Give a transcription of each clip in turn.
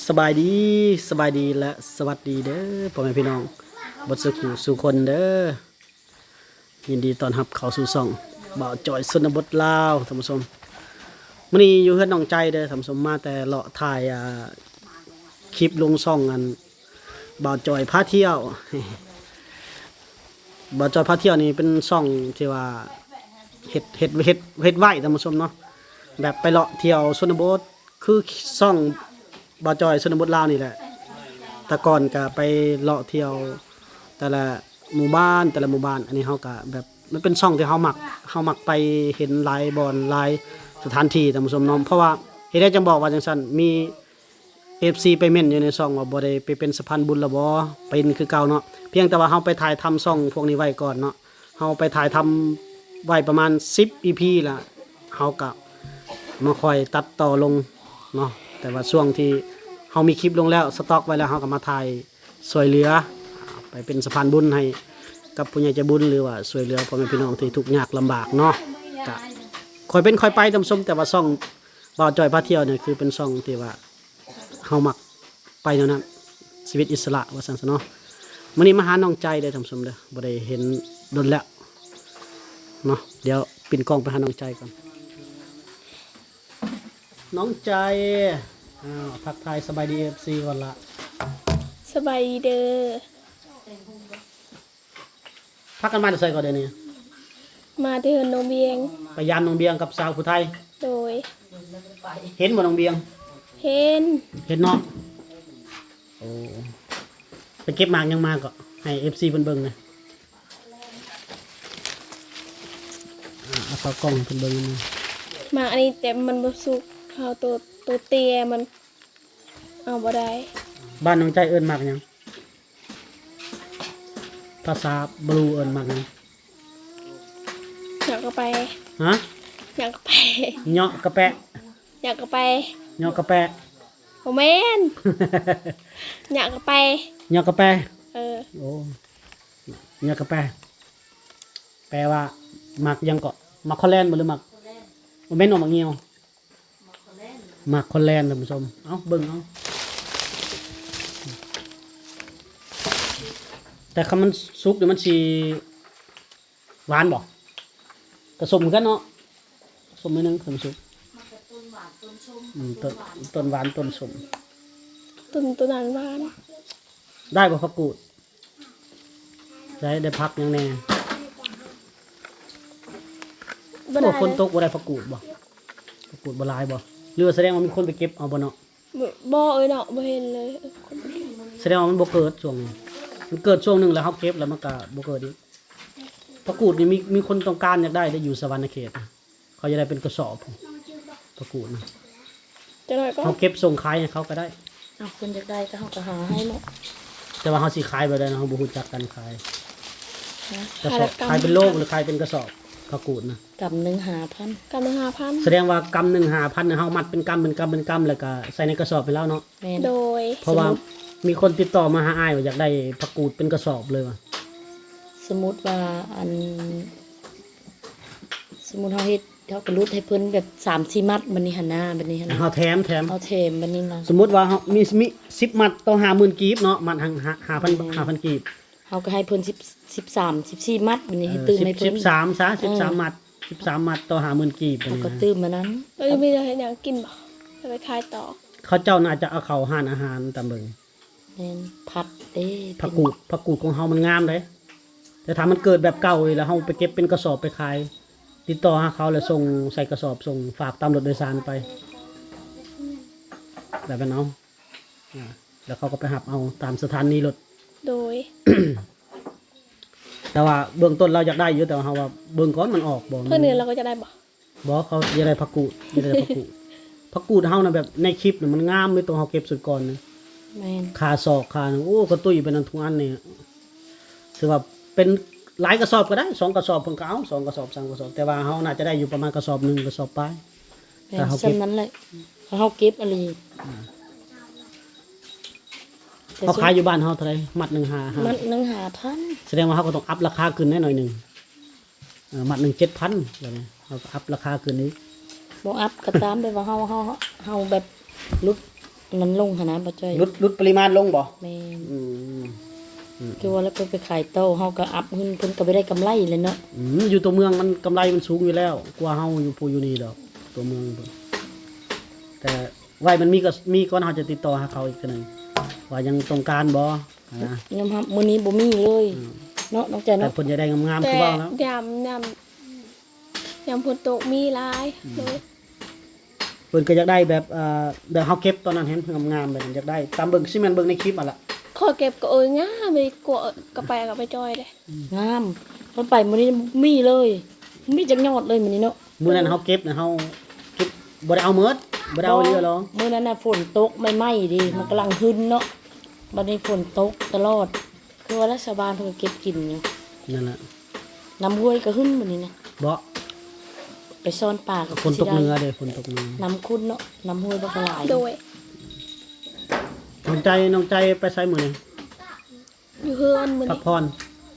สบายดีและสวัสดีเด้อพ่อแม่พี่น้องบดสุขสู่คนเด้อยินดีต้อนรับเข้าสู่ช่องบ่าวจอยชนบทลาวท่านผู้ชมมื้อนี้อยู่เฮือนน้องใจเด้อท่านผู้ชมมาแต่เลาะถ่ายคลิปลงช่องอันบ่าวจอยพาเที่ยว บ่าวจอยพาเที่ยวนี่เป็นช่องที่ว่าเฮ็ดไว้ท่านผู้ชมเนาะแบบไปเลาะเที่ยวชนบทคือช่องบ่าวจอยชนบทลาวนี่แหละแต่ก่อนก็ไปเลาะเที่ยวแต่ละหมู่บ้านอันนี้เฮาก็แบบมันเป็นช่องที่เฮามักไปเห็นหลายบ่อนหลายสถานที่ท่านผู้ชมเนาะเพราะว่าเฮ็ดได้จังบอกว่าจังซั่นมี FC ไปเม่นอยู่ในช่องว่าบ่ได้ไปเป็นสะพานบุญละบ่เป็นคือเก่าเนาะเพียงแต่ว่าเฮาไปถ่ายทำช่องพวกนี้ไว้ก่อนเนาะเฮาไปถ่ายทำไว้ประมาณ10 EP ล่ะเฮาก็มาค่อยตัดต่อลงเนาะแต่ว่าช่วงที่เฮามีคลิปลงแล้วสต็อกไว้แล้วเฮาก็มาถ่ายช่วยเหลือไปเป็นสะพานบุญให้กับผู้ใหญ่ใจบุญหรือว่าช่วยเหลือพ่อแม่พี่น้องที่ทุกข์ยากลำบากเนาะก็ค่อยเป็นค่อยไปตามสมแต่ว่าช่องบ่าวจ้อยพาเที่ยวเนี่ยคือเป็นช่องที่ว่าเฮามักไปแนวนั้นชีวิตอิสระว่าซั่นซะเนาะมื้อนี้มาหาน้องใจได้อท่านผู้ชมเด้อบ่ได้เห็นดนแล้วเนาะเดี๋ยวปิ่นกล้องไปหาน้องใจก่อนน้องใจทักทายสบายดี FC ก่อนละ สบายดีเด้อ พักกันมาจะใส่ก่อนเดี๋ยวนี้ มาที่เฮือนน้องเบียง ไปยามน้องเบียงกับสาวผู้ไทย โดย เห็นบ่น้องเบียง เห็น เห็นเนาะโอ้ไปเก็บหมากยังมาก็ให้ FC เพิ่นเบิ่งนะเอาเข้ากล้องให้เพิ่นเบิ่งนะ มาอันนี้แต่มันบ่สุกเขาตัวเตี้ยมันเอาบ่ได้ บ้านน้องใจเอิ้นหมากหยังภาษาบลูเอิ้นหมากหยัง อยากก็ไป ฮะ อยากก็ไป เหาะกระแปะ อยากก็ไป เหาะกระแปะ บ่แม่นอยากก็ไป เหาะกระแปะ เออ โอ้เหาะกระแปะแปลว่าหมากหยังเกาะหมากคอแลนด์บ่หรือหมากบ่แม่นออกหมากเหี่ยวหมากคอแลนด์ท่านผู้ชมเอ้าเบิ่งเอาแต่คำมันสุกเดี๋ยวมันสิหวานบ่กระสมกันเนาะสมมือนึงสมสุกต้นหวานต้นสม ตัวนั้นหวาน ได้บ่ผักกูดได้พักยังแน่ บ่ โอ้ ได้ คนตกบ่ได้ผักกูดบ่ผักกูดบ่หลายบ่หรือว่าแสดงว่ามีคนไปเก็บเอาบ่เนาะ บ่เอ้ยเนาะบ่เห็นเลย แสดงว่ามันบ่เกิดช่วงนี้มันเกิดช่วงหนึงแล้วเฮาเก็บแล้วมันก็บ่เกิดอีกผักกูดนี่มีคนต้องการอยากได้อยู่สวรรณเขตนะเขาจะได้เป็นกระสอบผักกูดนะ จะหน่อยก็ เขาเก็บส่งขายให้เขาก็ได้ เอาคนอยากได้ก็เขาก็หาให้หมด แต่ว่าเขาสิขายบ่ได้นะเขาบ่รู้จักกันขาย นะ กระสอบขายเป็นโลหรือขายเป็นกระสอบผักกูดนะ กับหนึ่งหาพัน กำลัง5,000 แสดงว่ากำหนึ่ง5,000เนี่ยเฮามัดเป็นกำแล้วก็ใส่ในกระสอบไปแล้วเนาะ แม่น โดย เพราะว่ามีคนติดต่อมาหาอ้ายว่าอยากได้ผักกูดเป็นกระสอบเลยว่ะ สมมุติว่าอัน สมมุติเขาเฮ็ดเขาก็รุดให้เพิ่นแบบ3-4 มัดบัดนี้หั่นนะบัดนี้หั่นนะ เฮาแถม เอาเทมบัดนี้นะ สมมุติว่าเฮามี10มัดต่อ50,000กีบเนาะมัด5,000กีบ เขาก็ให้เพิ่น14 มัดบัดนี้ให้ตื้มให้เพิ่น 13ซะ13มัด13มัดต่อ50,000กีบ เขา นี่ ก็ นะ ตื้มมานั้น แล้วมีอะไรอย่างกินบ่จะไปขายต่อ เขาเจ้าน่าจะเอาเข้าห้านอาหารตามเบิ่ง แม่นผัดเด้ ผักกูดของเฮามันงามเด้แต่ถ้ามันเกิดแบบเก่าเลยแล้วเฮาไปเก็บเป็นกระสอบไปขาย ติดต่อหาเขาแล้วส่งใส่กระสอบส่งฝากตามรถโดยสารไปแบบนั้นเอาแล้วเขาก็ไปหับเอาตามสถานีรถ โดย แต่ว่าเบื้องต้นเราอยากได้อยู่แต่ว่าเฮาว่าเบื้องก่อนมันออกบ่ เพื่อนเนี่ยเราก็จะได้บ่ บ่เขาอยากได้ผักกูดอยากได้ผักกูดผักกูดเฮาน่ะแบบในคลิปน่ะมันงามเลยตัวเฮาเก็บสุดก่อนนะ แม่น ขาศอกขาหนึ่งโอ้กระตุ้ยเป็นอันทุกอันนี่ถือว่าเป็นหลายกระสอบก็ได้2กระสอบเพิ่นก็เอา2กระสอบ3กระสอบแต่ว่าเฮาน่าจะได้อยู่ประมาณกระสอบ1กระสอบปลาย แม่ แต่ น เขาเก็บ ซ้ำนั้นแหละเขาเก็บอะไร เขาขายอยู่บ้านเฮาเท่าไหร่มัดหนึ่ง มันหนึ่งหาพัน แสดงว่าเขาก็ต้องอัพราคาขึ้นแน่หน่อยหนึ่งมัดหนึ่ง7,000แบบนี้เขาก็อัพราคาขึ้นนี้ บ่อัพก็ตามไปว่าเฮาแบบลดนั้นลงหั่นนะบ่จ้อย ลดปริมาณลงบ่ แม่น อืม คือว่าแล้วไปขายโต้เฮาก็อัพเงินเพิ่นก็บ่ได้กำไรเลยเนาะ อยู่ตัวเมืองมันกำไรมันสูงอยู่แล้วกว่าเฮาอยู่ผู้อยู่นี่ดอกตัวเมืองเพิ่นแต่ไว้มันมีก่อนเฮาจะติดต่อหาเขาอีกเทื่อนึงว่ายังต้องการบ่นะ ยามมื้อนี้บ่มีเลยเนาะน้องใจ แต่ เนาะ เพิ่นจะได้งามๆ แต่ คือเว้าแล้ว ยามฝนตกมีหลายเลย เพิ่นก็อยากได้แบบเดี๋ยวเฮาเก็บตอนนั้นเห็นงามๆแบบนั้นอยากได้ตามเบิ่งสิแม่นเบิ่งในคลิปอ่ะล่ะ ขอเก็บก็ง่ายไปกลัวกระไปกับไปจอยเลย งามมันไปมื้อนี้มีเลยมีจักยอดเลยมื้อนี้เนาะ มื้อนั้นเฮาเก็บนะเฮาเก็บบ่ได้เอาหมดบ่ได้เอาเยอะหรอก มื้อนั้นน่ะฝนตกไม่ไหม้ดิมันกำลังหึนเนาะบัดนี้ฝนตกตลอด คือว่ารัฐบาลเพิ่นก็เก็บกินอยู่ นั่นแหละ น้ำห้วยก็หึนมื้อนี้นะ บ่ ไปซ่อนป่าก็ ฝนตกเหนือเด้ฝนตกเหนือ น้ำคุ้นเนาะน้ำห้วยบ่ก็หลาย โดย น้องใจไปไสมื้อนี้ อยู่เฮือนมือ พัก นี้ ผ่อน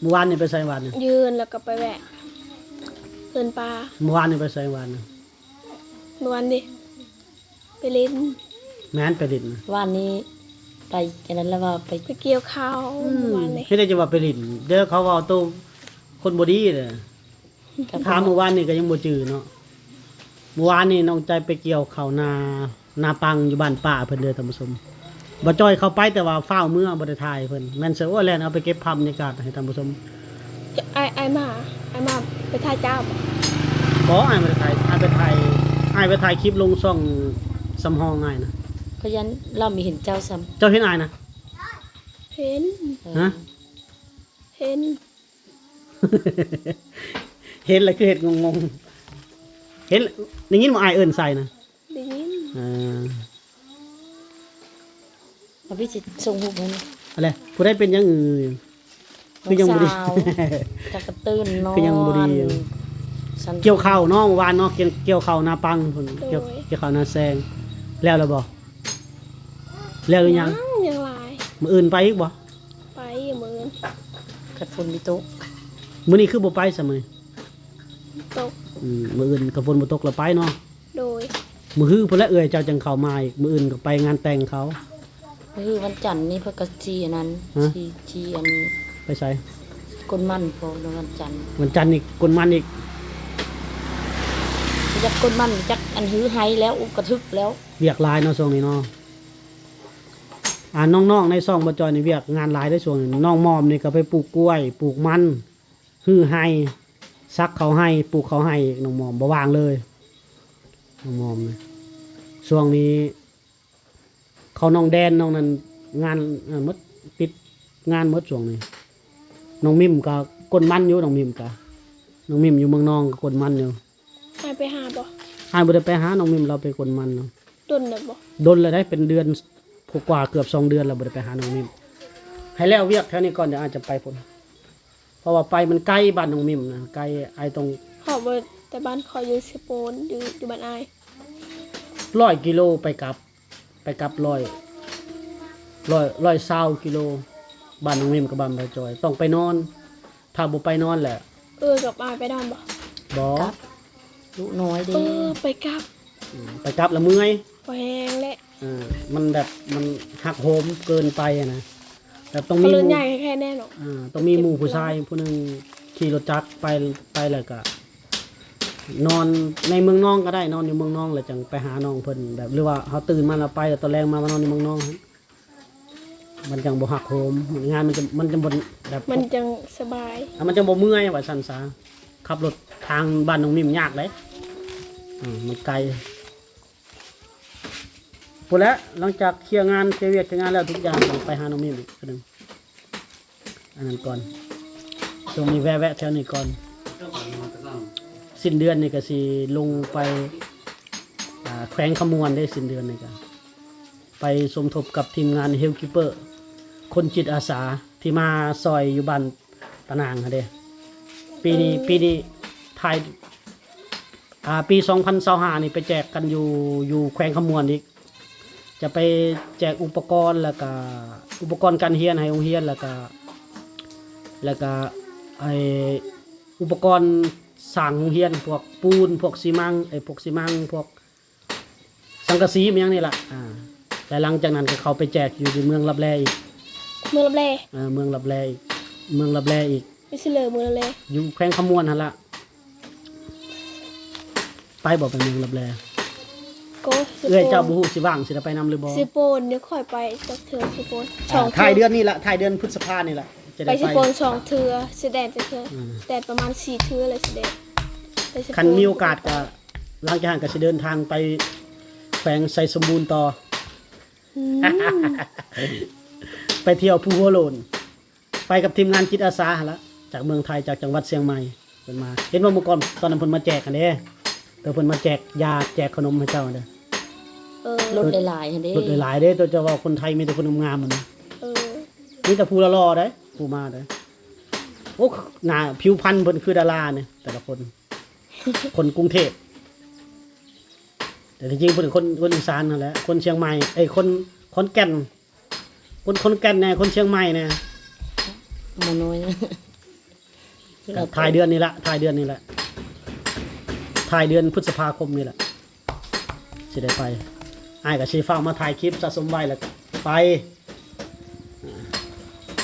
เมื่อวานนี่ไปไสวานนี่ ยืนแล้วก็ไปแวะเฮือนปลา เมื่อวานนี่ไปไสวานนี่ เมื่อวันดิไปเล่น แม่นไปดินนะ ว่านนี้ไปอันนั้นแล้วว่าไป ไปเกี่ยวข้าวเมื่อวานนี้ เฮ็ดได้จะว่าไปดินเด้อเขาเว้าตัวคนบ่ดีเด้อ กับ ถามเมื่อวานนี่ก็ยังบ่จื้อเนาะเมื่อวานนี่น้องใจไปเกี่ยวข้าวนาปังอยู่บ้านป้าเพิ่นเด้อท่านผู้ชมบ่จ้อยเข้าไปแต่ว่าฟ้าวเมื่อบ่ได้ถ่ายเพิ่นแม่นเสือโอ้แล่นเอาไปเก็บภาพบรรยากาศให้ท่านผู้ชม ไอมาไปท่าเจ้าบ่ บ่อ้ายบ่ได้ถ่ายอ้ายไปถ่ายคลิปลงช่องสำฮองอ้ายนะ ก็ยันเรามีเห็นเจ้าซ้ำ เจ้าเห็นอ้ายนะ เห็น ฮะ เห็น เห็นแล้วคือเห็ดงงๆเห็นได้ยินว่าอ้ายเอิ้นใส่นะ ได้ยิน อ่า มาพี่สิส่งรูปให้นี่ อะไรผู้ใดเป็นหยังคือยังบ่ดี น้องสาวจักกระตื้นนอน คือยังบ่ดีอยู่ สัน เกี่ยวข้าวเนาะเมื่อวานเนาะเกี่ยวข้าวนาปังพุ่นเกี่ยวข้าวนาแซงแล้วบ่แล้วหรือยัง ยังหลาย มื้ออื่นไปอีกบ่ ไปมือน กระฝนมีโต๊ะ มื้อนี้คือบ่ไปซะมื้อ ตก มื้ออื่นก็ฝนบ่ตกแล้วไปเนาะ โดย มื้อฮื้อพุ่นละเอื้อยเจ้าจังเข้ามาอีกมื้ออื่นก็ไปงานแต่งเขา คือวันจันทร์นี่เพิ่นก็ชีอันนั้น ฮะ ชีอัน ไปใส่ ก้นมันพอในวันจันทร์ วันจันทร์อีกกวนมันอีก จักก้นมันจักอันหื้อไห้แล้วอุกกระทึกแล้ว เวียกหลายเนาะช่วงนี้เนาะน้องๆในซ่องบ่จอยนี่เวียกงานหลายได้ช่วงนี้น้องมอมนี่ก็ไปปลูกกล้วยปลูกมันฮื้อให้ซักเขาให้ปลูกเขาให้อีกน้องมอมบ่ว่างเลยน้องมอมนี่ช่วงนี้ เขาน้องแดนน้องนั้นงานหมดปิดงานหมดช่วงนี้น้องมิมก็กวนมันอยู่น้องมิมอยู่เมืองนองก็กวนมันอยู่ ไปหาบ่ อ้ายบ่ได้ไปหาน้องมิมเราไปกวนมันเนาะ ดนเลยบ่ ดนเลยได้เป็นเดือนกว่าเกือบ2 เดือนแล้วบ่ได้ไปหาน้องมิมให้แล้วเวียกแถวนี้ก่อนเดี๋ยวอาจจะไปพุ่นเพราะว่าไปมันใกล้บ้านน้องมิมนะใกล้ไอ้ตรง ขอบ่แต่บ้านขออยู่สโปนอยู่บ้านอาย 100 กิโลไปกลับ120 กิโลบ้านน้องมิมกับบ้านบ่จอย ต้องไปนอน ถ้าบ่ไปนอนแหละ กับอายไปดอนบ่ บ่ ครับลูกน้อยเด้ ไปกลับ ไปกลับแล้วเมื่อย พอแห้งและ มันแบบมันหักโหมเกินไปอะนะแบบต้อง เขา มี เลื่อน ห ใหญ่ มู่ แค่แน่หรอก ต้องมีหมู่ผู้ชายผู้หนึงขี่รถจักรไปแล้วก็นอนในเมืองน้องก็ได้นอนอยู่เมืองน้องแล้วจังไปหาน้องเพิ่นแบบหรือว่าเขาตื่นมาแล้วไปแล้วตอนแรงมานอนในเมืองน้องมันจังบ่หักโหมงานมันจะบ่แบบ มันจังสบาย มันจะบ่เมื่อยว่าซั่นซะขับรถทางบ้านน้องมิมยากเลยมันไกลพูดแล้วหลังจากเคลียร์งานเคลียร์เวียกเคลียร์งานแล้วทุกอย่างต้องไปหาน้องมิมอีกคนหนึ่งอันนั้นก่อนช่วงนี้แวะแถวนี้ก่อนสิ้นเดือนนี่ก็สิลงไปแขวงขมวนได้สิ้นเดือนนี่ก็ไปสมทบกับทีมงานเฮลคิปเปอร์คนจิตอาสาที่มาซอยอยู่บ้านตะนางค่ะเด้ปีนี้ไทยปี2025นี่ไปแจกกันอยู่แขวงขมวนอีกจะไปแจกอุปกรณ์แล้วก็อุปกรณ์การเรียนให้โรงเรียนแล้วก็ไออุปกรณ์สร้างโรงเรียนพวกปูนพวกซีมังพวก สังกะสีมันยังนี่ล่ะแต่หลังจากนั้นก็เขาไปแจกอยู่ที่เมืองลับแลอีก เมืองลับแล เมืองลับแลอีกเมืองลับแลอีก ไม่ใช่เลยเมืองลับแล อยู่แขวงขมวนหั่นล่ะไปบ่ไปเมืองลับแล ก็สิ เอ้ยเจ้าบ่ฮู้สิว่างสิได้ไปนำหรือบ่ สิโปนเดี๋ยวค่อยไปจักเทื่อสิโปนช่อง ท้ายเดือนนี้ล่ะท้ายเดือนพฤษภานี่ล่ะจะ ไป ได้ สิ ไป โปน2เทื่อสิแดนจักเทื่อแดนประมาณ4เทื่อเลยสิแดนไปสิโป คันมีโอกาสก็หลังจากนั้นก็สิเดินทางไปแขวงไสสมบูรณ์ต่อ อืม ไปเที่ยวภูหัวโลนไปกับทีมงานจิตอาสาหั่นละจากเมืองไทยจากจังหวัดเชียงใหม่เพิ่นมาเห็นว่าเมื่อก่อนตอนนั้นเพิ่นมาแจกกันเด้แต่เพิ่นมาแจกยาแจกขนมให้เจ้าเด้อ รถหลายๆหั่นเด้ รถหลายๆเด้ตัวเจ้าว่าคนไทยมีแต่คนงามๆมันนะ เออ มีแต่ผู้หล่อๆเด้ผู้มาเด้โอ้หน้าผิวพรรณเพิ่นคือดาราเนี่ยแต่ละคน คนกรุงเทพแต่จริงๆเพิ่นคนอีสานนั่นแหละคนเชียงใหม่คนขอนแก่นคนแก่นแน่คนเชียงใหม่แน่ มาน้อย ถ่ายเดือนนี้ละถ่ายเดือนนี้แหละถ่ายเดือนพฤษภาคมนี่แหละสิได้ไปอ้ายกับชีฟ้ามาถ่ายคลิปสะสมไว้แล้วไป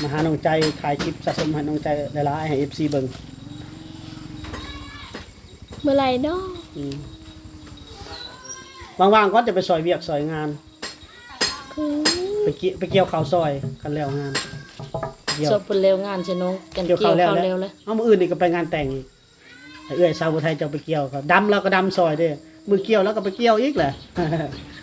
มาหาน้องใจถ่ายคลิปสะสมให้น้องใจหลายๆให้ FC เบิ่ง เมื่อไหร่เนาะ ว่างๆก็จะไปซอยเวียกซอยงาน คือ ไปเกี่ยวข้าวซอยกันแล้วงานเกี่ยว ชอบเพิ่นแล้วงานใช่น้องกัน เกี่ เกี่ ย ยว ว ข้า ข้าว ว แล้ แล้ว วแล้ว เอามื้ออื่นนี่ก็ไปงานแต่งอีกไอ้เอื้อยสาวผู้ไทยจะไปเกี่ยวครับดำแล้วก็ดำซอยเด้อมือเกี่ยวแล้วก็ไปเกี่ยวอีกแหละ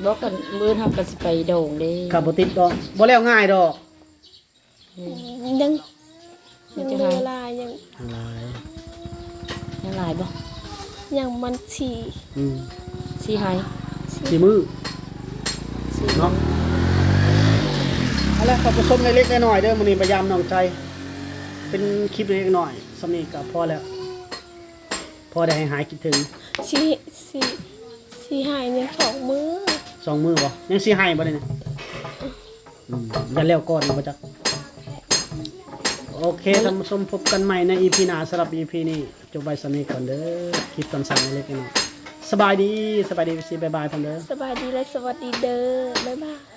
บอกกันมื้อทำกันสิไปโด่งเด้ ขับบ่ติดดอกบ่แล้วง่ายดอก ยังยังมีเวลายัง อะไร ยังหลายบ่ ยังมันฉี่ สิหาย สีมือ สิ เนาะเอาละขอบคุณชมเล็กๆน้อยๆเด้อมื้อนี้พยายามน้องใจ เป็นคลิปเล็กๆน้อยสำนี้ก็พอแล้ว พอได้ให้หายคิดถึง ฉี่หายยัง2มื้อ 2 มื้อบ่ยังสิให้บ่ได้เนี่ยอย่าแล้วก่อนบ่จักโอเคท่านผู้ชมพบกันใหม่ใน EP หน้าสำหรับ EP นี้จบไว้สำนี้ก่อนเด้อคลิปตอนสั่งเล็กๆน้อยๆสบายดีสิบ๊ายบายพร้อมเด้อ สบายดีและสวัสดีเด้อบ๊ายบาย